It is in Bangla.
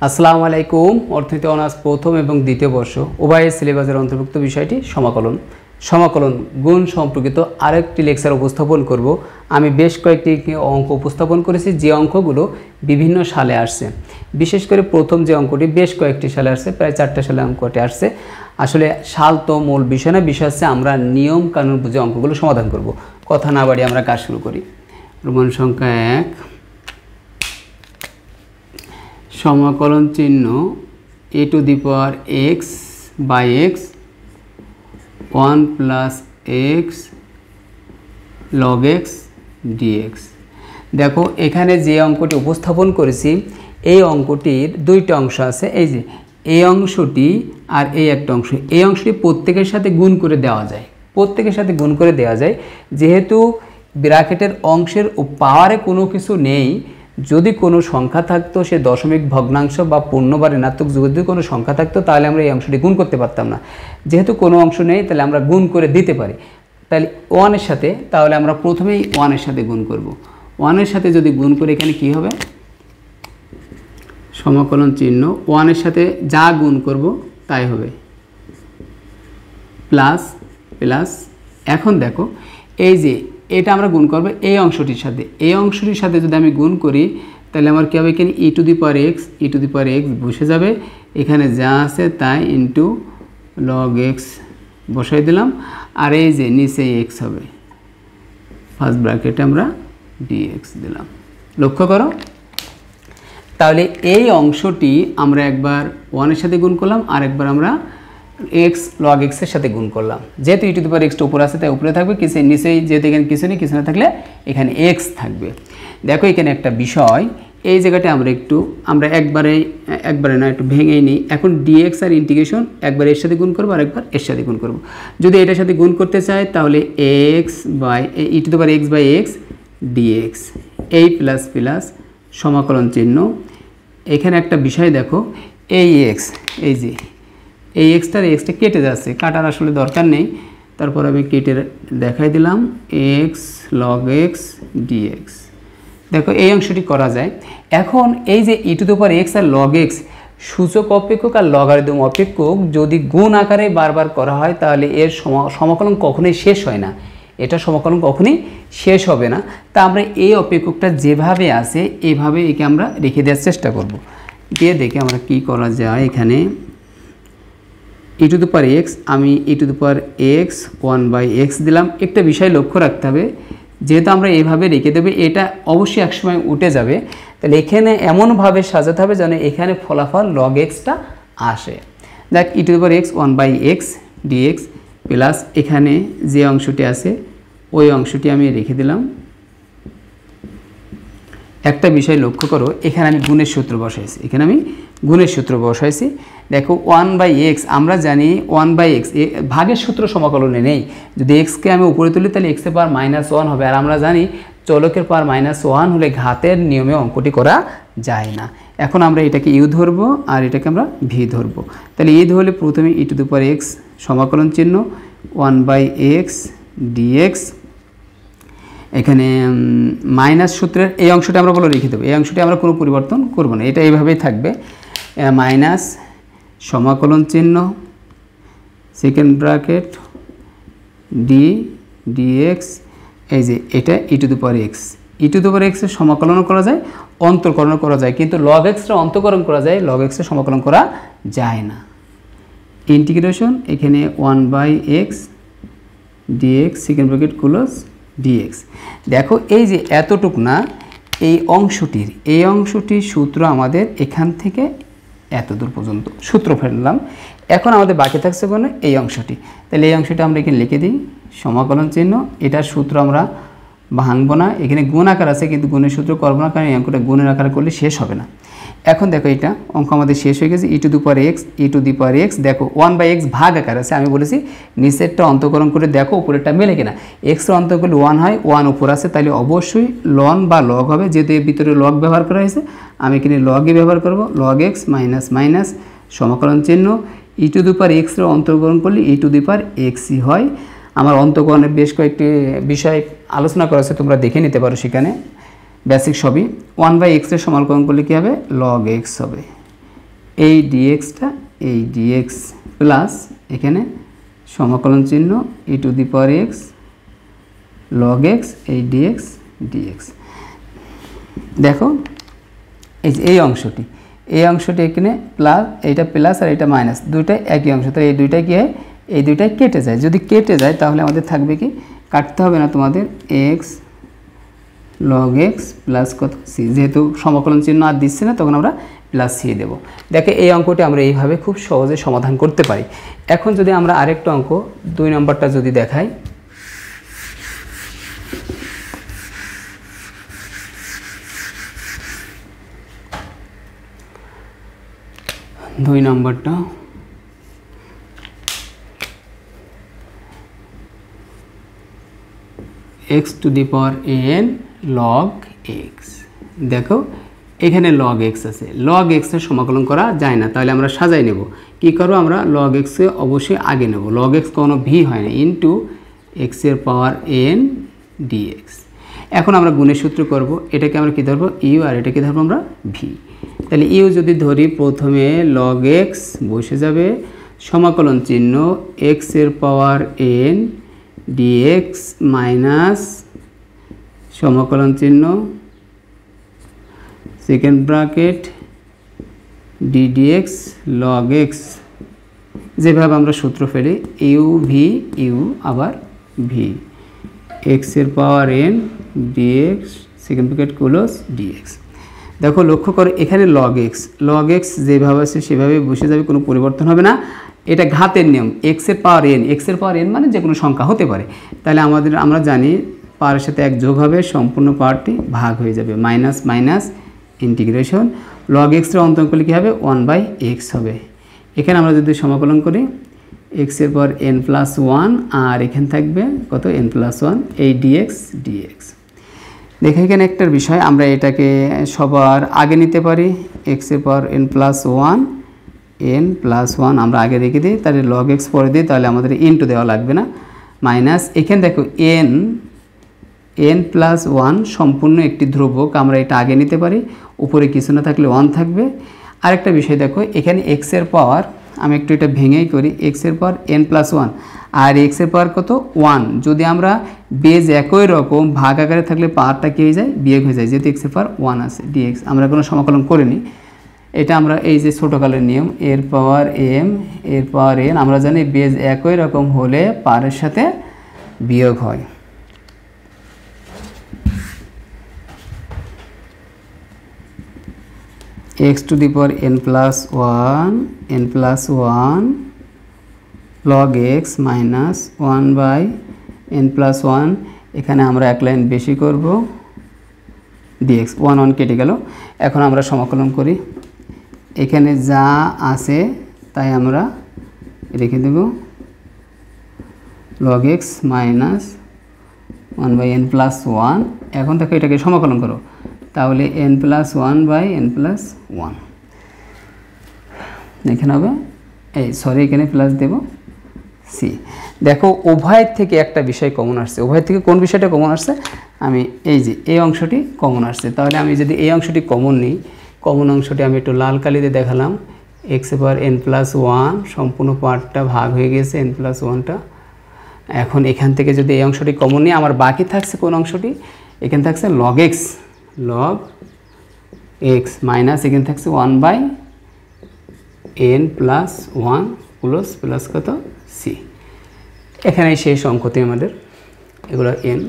আসসালামু আলাইকুম। অর্থনীতি অনার্স প্রথম এবং দ্বিতীয় বর্ষ উভয় সিলেবাসের অন্তর্ভুক্ত বিষয়টি সমাকলন গুণ সম্পর্কিত আরেকটি লেকচার উপস্থাপন করব। আমি বেশ কয়েকটি অঙ্ক উপস্থাপন করেছি, যে অঙ্কগুলো বিভিন্ন সালে আসছে। বিশেষ করে প্রথম যে অঙ্কটি বেশ কয়েকটি সালে আসছে, প্রায় 4টা সালে অঙ্কটি আসছে। আসলে সাল তো মূল বিষয় না, বিষয় হচ্ছে আমরা নিয়ম কানুন বুঝে অঙ্কগুলো সমাধান করব। কথা না বাড়িয়ে আমরা কাজ শুরু করি। প্রমাণ সংখ্যা 1, সমাকলন চিহ্ন a to the power x by x 1 plus x log x dx। দেখো এখানে যে অঙ্কটি উপস্থাপন করেছি, এই অঙ্কটির দুইটা অংশ আছে। এই যে এই অংশটি আর এই একটা অংশ, এই অংশটি প্রত্যেকের সাথে গুণ করে দেওয়া যায়। যেহেতু ব্র্যাকেটের অংশের ও পাওয়ারে কোনো কিছু নেই, যদি কোনো সংখ্যা থাকতো, সে দশমিক, ভগ্নাংশ বা পূর্ণ বা ঋণাত্মক যদি কোনো সংখ্যা থাকতো, তাহলে আমরা এই অংশটি গুণ করতে পারতাম না। যেহেতু কোনো অংশ নেই, তাহলে আমরা গুণ করে দিতে পারি। তাহলে 1 এর সাথে, তাহলে আমরা প্রথমেই 1 এর সাথে গুণ করব। 1 এর সাথে যদি গুণ করে, এখানে কি হবে? সমাকলন চিহ্ন 1 এর সাথে যা গুণ করব তাই হবে প্লাস প্লাস। এখন দেখো এই যে এটা আমরা গুণ করব এই অংশটির সাথে যদি আমি গুণ করি, তাহলে আমার কী হবে? এখানে ই টু দি পাওয়ার এক্স বসে যাবে, এখানে যা আছে তাই ইন্টু লগ এক্স বসাই দিলাম, আর এই যে নিচে এক্স হবে, ফার্স্ট ব্র্যাকেটে আমরা ডিএক্স দিলাম। লক্ষ্য করো, তাহলে এই অংশটি আমরা একবার 1 এর সাথে গুণ করলাম, আর একবার আমরা x log x এর সাথে গুণ করলাম। যেহেতু ই টু দি পাওয়ার এক্সটা উপরে আছে তাই উপরে থাকবে, কিছু নিচেই, যেহেতু এখানে কিছু নেই, কিছু না থাকলে এখানে x থাকবে। দেখো এখানে একটা বিষয়, এই জায়গাটা আমরা একবারে না, একটু ভেঙেই নিই। এখন dx আর ইন্টিগ্রেশন একবার এর সাথে গুণ করবো আর একবার এর সাথে গুণ করবো। যদি এটার সাথে গুণ করতে চাই, তাহলে x by e to the power x by x dx, এই প্লাস প্লাস সমাকলন চিহ্ন। এখানে একটা বিষয় দেখো, এই x, এই যে এই এক্সটার এক্সটা কেটে যাচ্ছে, কাটার আসলে দরকার নেই, তারপর আমি কেটে দেখাই দিলাম x log x dx। দেখো এই অংশটি করা যায়। এখন এই যে e to the power x আর log x সূচক অপেক্ষক আর লগারিদম অপেক্ষক যদি গুণ আকারে বারবার করা হয়, তাহলে এর সমাকলন কখনোই শেষ হয় না, এটা সমাকলন কখনোই শেষ হবে না। তা আমরা এই অপেক্ষকটা যেভাবে আছে এভাবে একে আমরা রেখে দেওয়ার চেষ্টা করব। দিয়ে দেখে আমরা কি করা যায়। এখানে ই টু দি পাওয়ার এক্স, আমি e to the power x 1 by x দিলাম। একটা বিষয় লক্ষ্য রাখতে হবে, যেহেতু আমরা এইভাবে রেখে দেবে, এটা অবশ্যই একসময় উঠে যাবে, তাহলে এখানে এমনভাবে সাজাতে হবে যেন এখানে ফলাফল লগ এক্সটা আসে। দেখ e to the power x 1 by x dx plus এখানে যে অংশটি আছে ওই অংশটি আমি রেখে দিলাম। একটা বিষয় লক্ষ্য করো, এখানে আমি গুণের সূত্র বসাইছি। দেখো 1 বাই এক্স, আমরা জানি 1 বাই এক্স ভাগের সূত্র সমাকলনে নেই। যদি এক্সকে আমি উপরে তুলি, তাহলে এক্সের পাওয়ার -1 হবে, আর আমরা জানি চলকের পাওয়ার -1 হলে ঘাতের নিয়মে অঙ্কটি করা যায় না। এখন আমরা এটাকে ইউ ধরবো আর এটাকে আমরা ভি ধরবো। তাহলে ই ধরলে প্রথমে ই টু দি পাওয়ার এক্স সমাকলন চিহ্ন 1 বাই এক্স ডিএক্স, এখানে মাইনাস সূত্রের এই অংশটা আমরা বলে রেখে দেবো, এই অংশটি আমরা কোনো পরিবর্তন করব না, এটা এইভাবেই থাকবে। মাইনাস সমাকলন চিহ্ন সেকেন্ড ব্র্যাকেট ডিএক্স, এই যে এটা ই টু দি পাওয়ার এক্সের সমাকলন করা যায়, অন্তর্করণ করা যায়, কিন্তু লগ এক্সটা অন্তর্করণ করা যায়, লগ এক্সের সমাকলন করা যায় না। ইন্টিগ্রেশন এখানে 1 by x dx second bracket close dx. দেখো এই যে এতটুক না, এই অংশটির সূত্র আমাদের এখান থেকে এত দূর পর্যন্ত সূত্র ফেললাম। এখন আমাদের বাকি থাকছে কোনো এই অংশটি, তাহলে এই অংশটি আমরা এখানে লিখে দিই সমাকলন চিহ্ন। এটার সূত্র আমরা ভাঙবো না, এখানে গুণ আকার আছে কিন্তু গুণের সূত্র করবো না, কারণ এই অঙ্কটা গুণের আকার করলে শেষ হবে না। এখন দেখো এটা অঙ্ক আমাদের শেষ হয়ে গেছে। ই টু দি পাওয়ার এক্স দেখো 1 বাই এক্স ভাগ আকার আছে, আমি বলেছি নিচেরটা অন্তর্করণ করে দেখো উপরেরটা মেলে কিনা। এক্সের অন্তর করলে 1 হয়, 1 উপর আছে, তাহলে অবশ্যই লন বা লগ হবে, যেহেতু এর ভিতরে লগ ব্যবহার করা হয়েছে আমি এখানে লগই ব্যবহার করব। লগ এক্স মাইনাস মাইনাস সমাকলন চিহ্ন ই টু দি পাওয়ার এক্সের অন্তর্করণ করলে ই টু দি পাওয়ার এক্সই হয়। আমার অন্তর্করণের বেশ কয়েকটি বিষয় আলোচনা করা আছে, তোমরা দেখে নিতে পারো সেখানে। বেসিক সবই 1 বাই এক্স এর সমাকলন করলে কী হবে? লগ এক্স হবে। এই ডিএক্সটা এই ডিএক্স প্লাস এখানে সমাকলন চিহ্ন e to the power x log x এই ডিএক্স ডিএক্স। দেখো এই অংশটি এখানে প্লাস, এইটা প্লাস আর এটা মাইনাস, দুইটাই একই অংশ, তাই এই দুইটাই কী হয়, এই দুইটাই কেটে যায়। যদি কেটে যায় তাহলে আমাদের থাকবে কি, কাটতে হবে না তোমাদের, এক্স লগ এক্স প্লাস কত সি, যেহেতু সমাকলন চিহ্ন আর দিচ্ছে না তখন আমরা প্লাস সি দেবো। দেখে এই অঙ্কটি আমরা এইভাবে খুব সহজে সমাধান করতে পারি। এখন যদি আমরা আরেকটা অঙ্ক 2 নম্বরটা যদি দেখাই, দুই নম্বরটা x two the power n log x। দেখো এখানে log x আছে, log x এর সমাকলন করা যায় না, তাহলে আমরা সাজাই নেব। কি করব, আমরা log x কে অবশ্যই আগে নেব। log x কোনো v হয় না, ইনটু x এর পাওয়ার n dx। এখন আমরা গুণের সূত্র করব, এটাকে আমরা কি ধরবো u আর এটাকে ধরবো আমরা v। তাহলে u যদি ধরি, প্রথমে log x বসে যাবে, সমাকলন চিহ্ন x এর পাওয়ার n dx মাইনাস সমাকলন চিহ্ন second bracket ddx log x, যেভাবে আমরা সূত্র ফেলি u v u আবার v, x এর পাওয়ার n dx second bracket close dx। দেখো লক্ষ্য করো এখানে log x যেভাবে আছে সেভাবে বসে যাবে, কোনো পরিবর্তন হবে না। এটা ঘাতের নিয়ম, x এর পাওয়ার n মানে যে কোনো সংখ্যা হতে পারে। তাহলে আমরা জানি পাওয়ারের সাথে 1 যোগ হবে, সম্পূর্ণ পাওয়ারটি ভাগ হয়ে যাবে, minus minus integration log x এর অন্তরঙ্গ করলে কী হবে 1/x হবে। এখানে আমরা যদি সমাকলন করি x এর পাওয়ার n+1 আর এখানে থাকবে কত n+1 এই dx dx। দেখো এখানে একটার বিষয়, আমরা এটাকে সবার আগে নিতে পারি, x এর পাওয়ার n+1 আমরা আগে রেখে দিই, তাহলে log x পরে দিই, তাহলে আমাদের ইনটু দেওয়া লাগবে না, মাইনাস এখানে দেখো n+1 সম্পূর্ণ একটি ধ্রুবক, আমরা এটা আগে নিতে পারি, উপরে কিছু না থাকলে 1 থাকবে। আরেকটা বিষয় দেখো এখানে x এর পাওয়ার, আমি একটু এটা ভেঙেই করি, x এর পাওয়ার n+1 আর x এর পাওয়ার কত 1, যদি আমরা বেজ একই রকম ভাগ আকারে থাকলে পাওয়ারটা কী হয়ে যায়, বিয়োগ হয়ে যায়, যেহেতু x এর পাওয়ার 1 আছে dx, আমরা কোনো সমাকলন করিনি। এটা আমরা এই যে ছোটোকালের নিয়ম, এর পাওয়ার m এর পাওয়ার n, আমরা জানি বেজ একই রকম হলে পাওয়ারের সাথে বিয়োগ হয়। x two the power n+1 log x minus 1/n+1, এখানে আমরা এক লাইন বেশি করব dx, 1 কেটে গেল। এখন আমরা সমাকলন করি, এখানে যা আছে তাই আমরা রেখে দেব, log x মাইনাস 1/n+1। এখন দেখো এটাকে সমাকলন করো, তাহলে n+1/n+1 এখানে হবে এখানে প্লাস দেব সি। দেখো উভয়ের থেকে একটা বিষয় কমন আসছে, উভয়ের থেকে কোন বিষয়টা কমন আসছে, আমি এই যে এই অংশটি কমন আসছে, তাহলে আমি যদি এই অংশটি কমন নিই, কমন অংশটি আমি একটু লাল কালিতে দেখালাম, x এর পাওয়ার n+1 সম্পূর্ণ পার্টটা ভাগ হয়ে গেছে n+1টা। এখন এখান থেকে যদি এই অংশটি কমন নিই, আমার বাকি থাকছে কোন অংশটি, এখানে থাকছে log x মাইনাস এখানে থাকছে 1/n+1 প্লাস কত সি। এখানে শেষ অঙ্কতে আমাদের এগুলো n